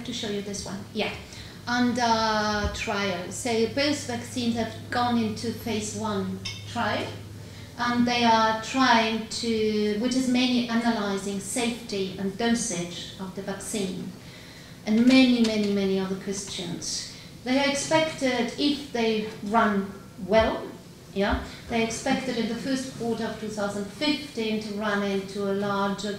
to show you this one. Yeah. Under trial. So both vaccines have gone into phase 1 trial. And they are trying to, which is mainly analyzing safety and dosage of the vaccine. And many other questions. They are expected, if they run well, yeah, they expected in the first quarter of 2015 to run into a larger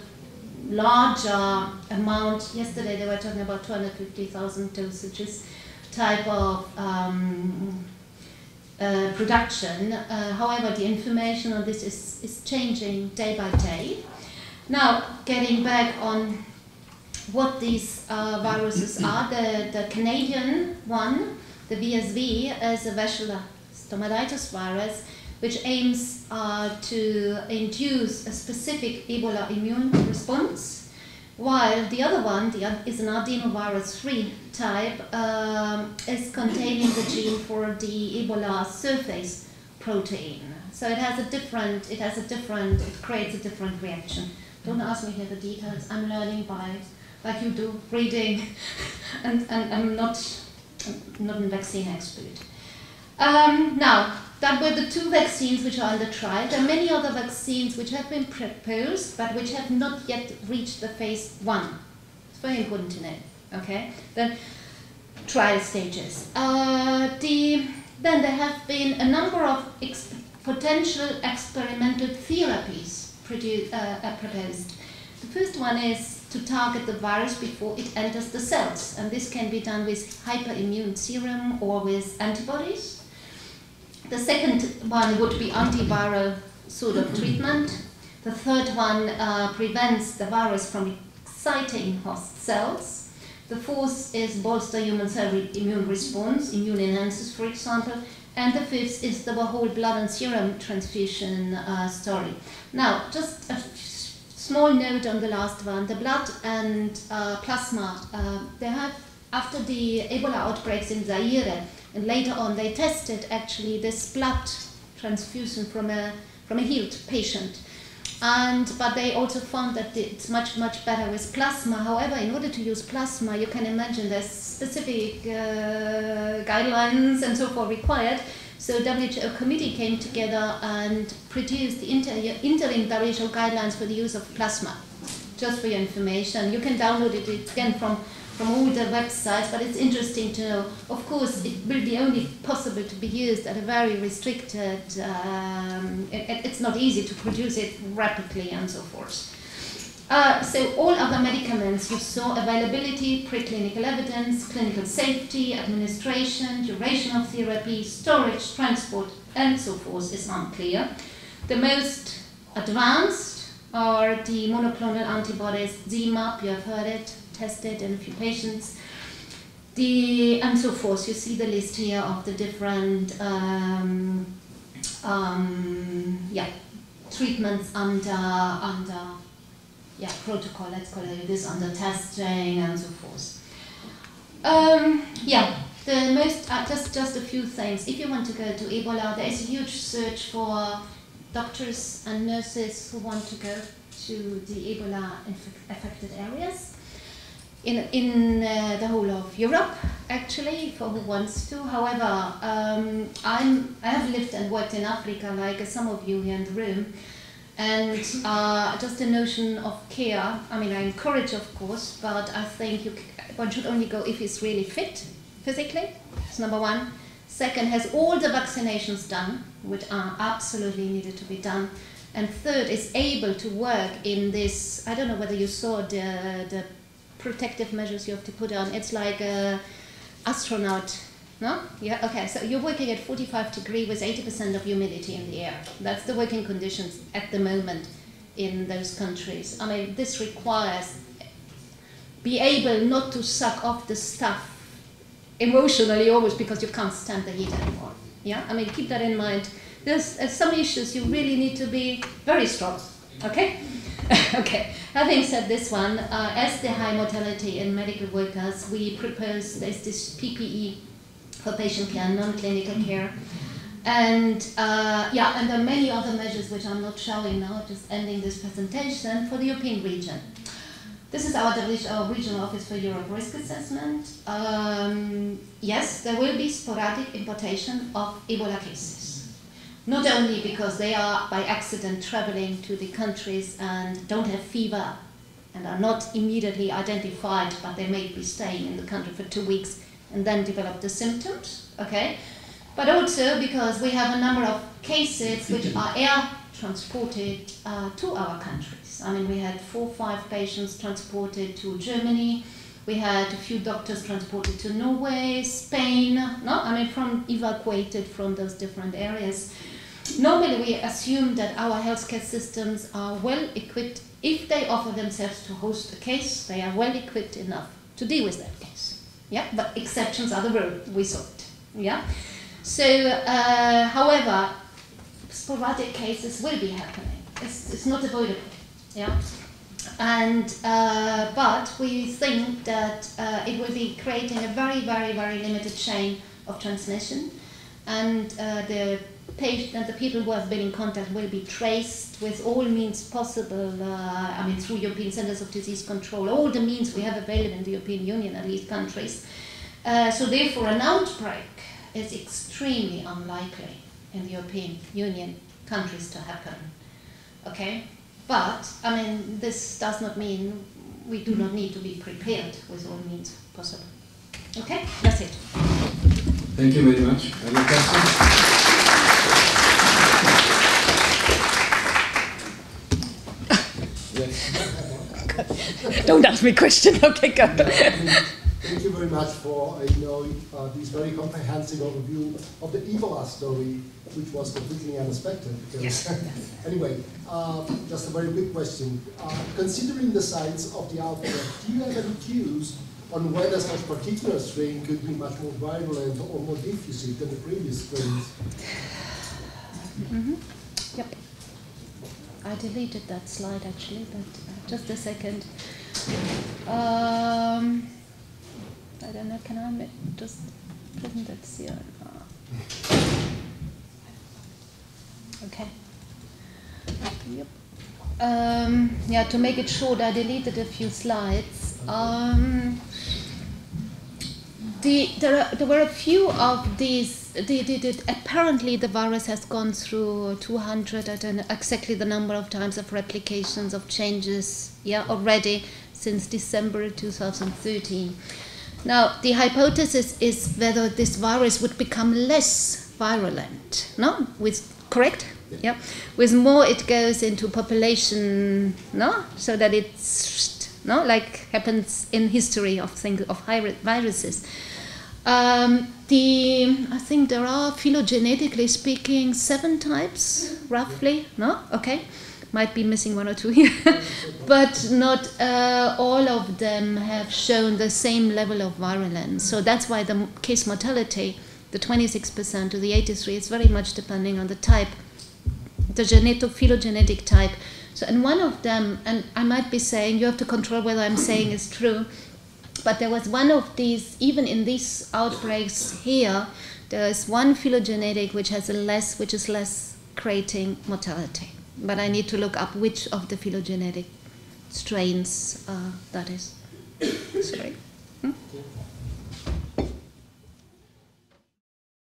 amount. Yesterday they were talking about 250,000 dosages type of production. However, the information on this is changing day by day. Now, getting back on what these viruses are, the Canadian one, the VSV, is a vesicular stomatitis virus, which aims to induce a specific Ebola immune response, while the other one is an adenovirus 3 type, is containing the gene for the Ebola surface protein. So it creates a different reaction. Don't ask me here the details. I'm learning by, like you do, reading, and I'm not a vaccine expert. Now, that were the 2 vaccines which are under trial. There are many other vaccines which have been proposed, but which have not yet reached the phase 1. It's very important to know, okay? The trial stages. Then there have been a number of potential experimental therapies proposed. The first one is to target the virus before it enters the cells, and this can be done with hyperimmune serum or with antibodies. The second one would be antiviral sort of treatment. The third one prevents the virus from exciting host cells. The fourth is bolster human cell immune response, immune enhancers, for example. And the fifth is the whole blood and serum transfusion story. Now, just a small note on the last one. The blood and plasma, they have, after the Ebola outbreaks in Zaire, and later on they tested actually this blood transfusion from a healed patient. But they also found that it's much better with plasma. However, in order to use plasma, you can imagine there's specific guidelines and so forth required. So WHO committee came together and produced the interim WHO guidelines for the use of plasma. Just for your information, you can download it again from all the websites, but it's interesting to know. Of course, it will be only possible to be used at a very restricted, it's not easy to produce it rapidly and so forth. So all other medicaments, you saw availability, preclinical evidence, clinical safety, administration, duration of therapy, storage, transport, and so forth is unclear. The most advanced are the monoclonal antibodies, ZMapp, you have heard it, tested in a few patients, and so forth. You see the list here of the different treatments under protocol, let's call it this, under testing and so forth. The most, just a few things. If you want to go to Ebola, there is a huge search for doctors and nurses who want to go to the Ebola affected areas. In the whole of Europe, actually, for who wants to. However, I have lived and worked in Africa, like some of you here in the room, and just the notion of care. I mean, I encourage, of course, but I think one should only go if he's really fit physically. That's number one. Second, has all the vaccinations done, which are absolutely needed to be done. And third, is able to work in this. I don't know whether you saw the protective measures you have to put on. It's like an astronaut, no? Yeah, okay, so you're working at 45 degrees with 80% of humidity in the air. That's the working conditions at the moment in those countries. I mean, this requires be able not to suck off the stuff emotionally always because you can't stand the heat anymore. Yeah, I mean, keep that in mind. There's some issues you really need to be very strong, okay? Okay, having said this one, as the high mortality in medical workers, we propose there's this PPE for patient care, non-clinical care. And and there are many other measures which I'm not showing now, just ending this presentation for the European region. This is our regional office for Europe risk assessment. Yes, there will be sporadic importation of Ebola cases. Not only because they are by accident traveling to the countries and don't have fever and are not immediately identified, but they may be staying in the country for 2 weeks and then develop the symptoms, okay? But also because we have a number of cases which are air transported to our countries. I mean, we had 4 or 5 patients transported to Germany. We had a few doctors transported to Norway, Spain, no? I mean, evacuated from those different areas. Normally, we assume that our healthcare systems are well equipped. If they offer themselves to host a case, they are well equipped enough to deal with that case. Yeah, but exceptions are the rule. We saw it. Yeah. So, however, sporadic cases will be happening. It's not avoidable. Yeah. And but we think that it will be creating a very, very, very limited chain of transmission, and the people who have been in contact will be traced with all means possible, I mean, through European Centers of Disease Control, all the means we have available in the European Union, at least countries. So therefore, an outbreak is extremely unlikely in the European Union countries to happen. Okay? But, I mean, this does not mean we do not need to be prepared with all means possible. Okay? That's it. Thank you very much. Other questions? Yes. Don't ask me a question. Okay, go. Thank you very much for this very comprehensive overview of the Ebola story, which was completely unexpected. Because anyway, just a very quick question. Considering the size of the outbreak, do you have any cues on whether such particular strain could be much more virulent or more diffusive than the previous strains? Mm-hmm. Yep. I deleted that slide actually, but just a second. I don't know, can I just present it here? Okay. Yep. Yeah, to make it short, I deleted a few slides. There were a few of these. Apparently, the virus has gone through 200. I don't know exactly the number of times of replications of changes. Yeah, already since December 2013. Now, the hypothesis is whether this virus would become less virulent. No, correct? Yeah. With more, it goes into population. No, so that it's like happens in history of viruses. I think there are, phylogenetically speaking, 7 types, roughly, no? Okay, might be missing 1 or 2 here, but not all of them have shown the same level of virulence. So that's why the case mortality, the 26% to the 83%, is very much depending on the type, the phylogenetic type. So, and one of them, and I might be saying, you have to control whether I'm saying is true, but there was one of these, even in these outbreaks here, there is one phylogenetic which is less creating mortality. But I need to look up which of the phylogenetic strains that is. Sorry.